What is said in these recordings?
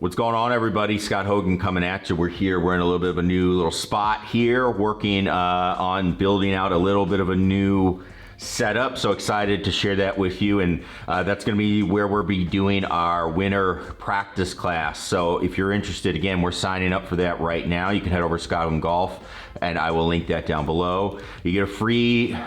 What's going on, everybody? Scott Hogan coming at you. We're here. We're in a little bit of a new little spot here, working on building out a little bit of a new setup. So excited to share that with you, and that's going to be where we'll be doing our winter practice class. So if you're interested, again, we're signing up for that right now. You can head over to Scott Hogan Golf, and I will link that down below. You get a free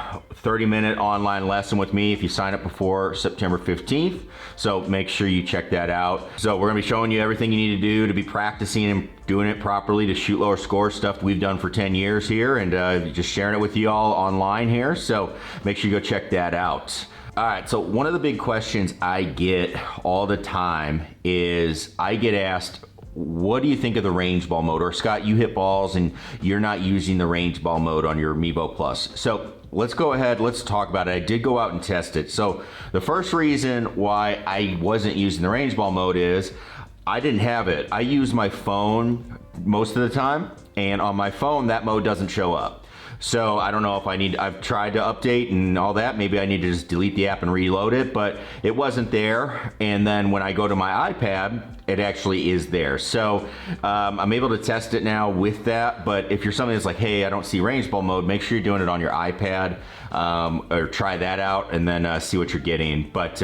30-minute online lesson with me if you sign up before September 15th. So make sure you check that out. So we're going to be showing you everything you need to do to be practicing and doing it properly to shoot lower scores, stuff we've done for 10 years here, and just sharing it with you all online here. So make sure you go check that out. All right, so one of the big questions I get all the time is I get asked, what do you think of the range ball mode? Or Scott, you hit balls and you're not using the range ball mode on your Mevo Plus. So let's go ahead, let's talk about it. I did go out and test it. So the first reason why I wasn't using the range ball mode is I didn't have it. I use my phone most of the time, and on my phone that mode doesn't show up. So I don't know if I've tried to update and all that. Maybe I need to just delete the app and reload it, but it wasn't there. And then when I go to my iPad, it actually is there. So I'm able to test it now with that. But if you're somebody that's like, hey, I don't see range ball mode, make sure you're doing it on your iPad, or try that out and then see what you're getting. But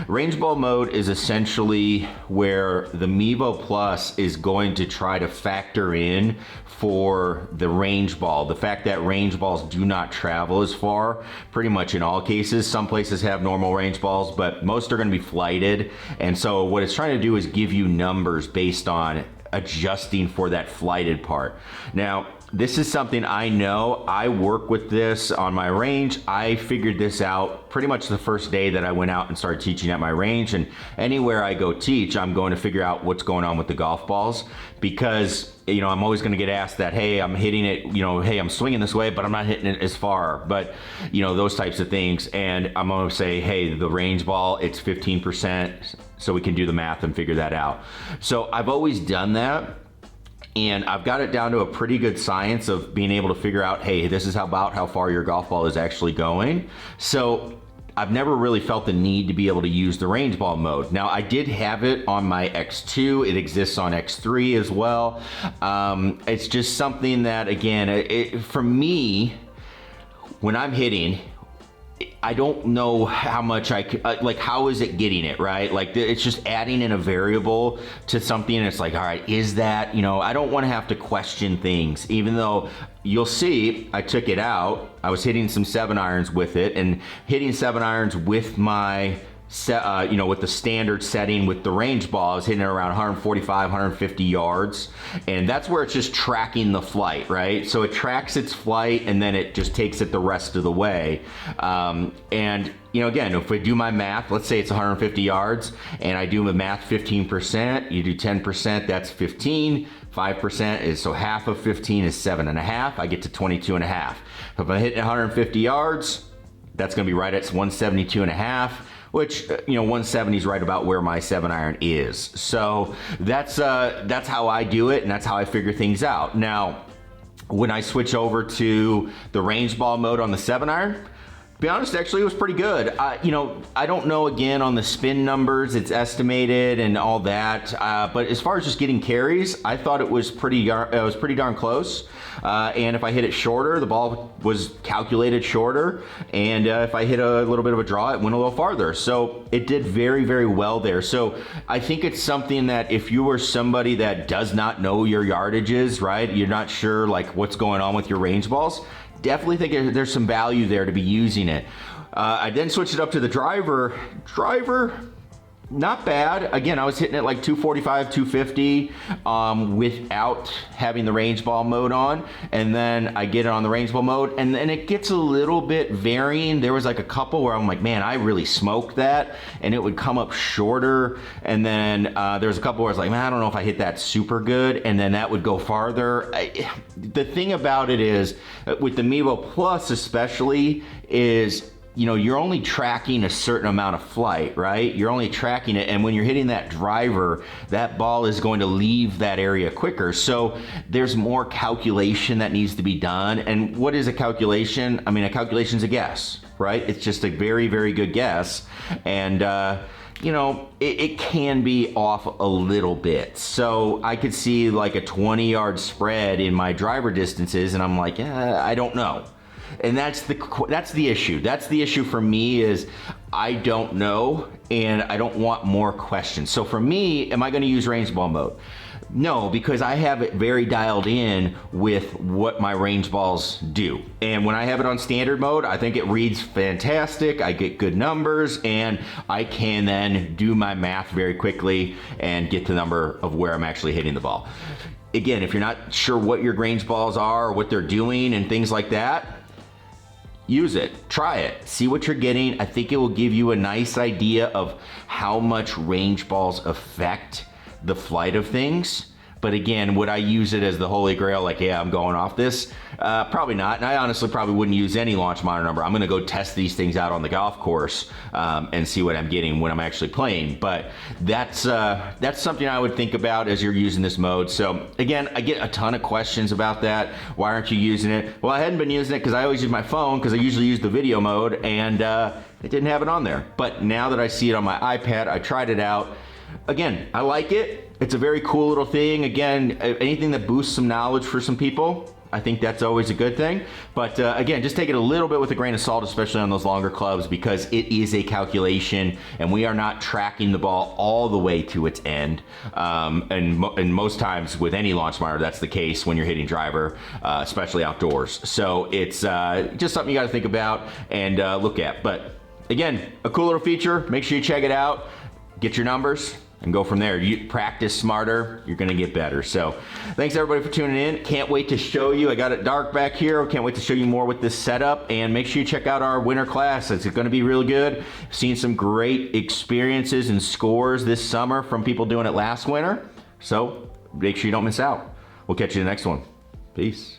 range ball mode is essentially where the Mevo Plus is going to try to factor in for the range ball. The fact that range balls do not travel as far, pretty much in all cases. Some places have normal range balls, but most are going to be flighted. And so what it's trying to do is give you numbers based on adjusting for that flighted part. Now, this is something I know. I work with this on my range. I figured this out pretty much the first day that I went out and started teaching at my range. And anywhere I go teach, I'm going to figure out what's going on with the golf balls, because I'm always going to get asked that, hey, I'm hitting it, hey, I'm swinging this way, but I'm not hitting it as far. But those types of things. And I'm going to say, hey, the range ball, it's 15%. So we can do the math and figure that out. So I've always done that. And I've got it down to a pretty good science of being able to figure out, hey, this is about how far your golf ball is actually going. So I've never really felt the need to be able to use the range ball mode. Now, I did have it on my X2. It exists on X3 as well. It's just something that, again, for me, when I'm hitting, I don't know how much I could, how is it getting it, right? It's just adding in a variable to something, and it's like, all right, is that, I don't want to have to question things, even though you'll see I took it out. I was hitting some 7-irons with it, and hitting 7-irons with my with the standard setting with the range ball, I was hitting it around 145, 150 yards. And that's where it's just tracking the flight, right? So it tracks its flight and then it just takes it the rest of the way. And again, if we do my math, let's say it's 150 yards and I do my math 15%, you do 10%, that's 15. 5% is, so half of 15 is 7.5. I get to 22.5. If I'm hitting 150 yards, that's going to be right at 172.5. Which, 170 is right about where my 7-iron is. So that's how I do it, and that's how I figure things out. Now, when I switch over to the range ball mode on the 7-iron, to be honest, actually, it was pretty good. I don't know, again, on the spin numbers, it's estimated and all that. But as far as just getting carries, I thought it was pretty darn close. And if I hit it shorter, the ball was calculated shorter. And if I hit a little bit of a draw, it went a little farther. So it did very, very well there. So I think it's something that if you were somebody that does not know your yardages, right? You're not sure what's going on with your range balls. Definitely think there's some value there to be using it. I then switched it up to the driver. Not bad. Again, I was hitting it 245, 250 without having the range ball mode on. And then I get it on the range ball mode, and then it gets a little bit varying. There was a couple where I'm like, man, I really smoked that, and it would come up shorter. And then there's a couple where I was like, man, I don't know if I hit that super good, and then that would go farther. The thing about it is, with the Mevo Plus especially, is you're only tracking a certain amount of flight, right? You're only tracking it, and when you're hitting that driver, that ball is going to leave that area quicker. So there's more calculation that needs to be done. And what is a calculation? A calculation is a guess, right? It's just a very, very good guess. And you know, it can be off a little bit. So I could see like a 20-yard spread in my driver distances, and I'm like, I don't know. And that's the issue. That's the issue for me, is I don't know, and I don't want more questions. So for me, am I going to use range ball mode? No, because I have it very dialed in with what my range balls do. And when I have it on standard mode, I think it reads fantastic. I get good numbers, and I can then do my math very quickly and get the number of where I'm actually hitting the ball. Again, if you're not sure what your range balls are or what they're doing and things like that, use it, try it, see what you're getting. I think it will give you a nice idea of how much range balls affect the flight of things. But again, would I use it as the holy grail, like, yeah, I'm going off this? Probably not. And I honestly probably wouldn't use any launch monitor number. I'm gonna go test these things out on the golf course and see what I'm getting when I'm actually playing. But that's something I would think about as you're using this mode. So again, I get a ton of questions about that. Why aren't you using it? Well, I hadn't been using it because I always use my phone, because I usually use the video mode, and it didn't have it on there. But now that I see it on my iPad, I tried it out. Again, I like it. It's a very cool little thing. Again, anything that boosts some knowledge for some people, I think that's always a good thing. But again, just take it a little bit with a grain of salt, especially on those longer clubs, because it is a calculation, and we are not tracking the ball all the way to its end. And most times with any launch monitor, that's the case when you're hitting driver, especially outdoors. So it's just something you got to think about and look at. But again, a cool little feature. Make sure you check it out. Get your numbers and go from there. You practice smarter, you're gonna get better. So thanks everybody for tuning in. Can't wait to show you. I got it dark back here. Can't wait to show you more with this setup, and make sure you check out our winter class. It's gonna be really good. Seen some great experiences and scores this summer from people doing it last winter. So make sure you don't miss out. We'll catch you in the next one. Peace.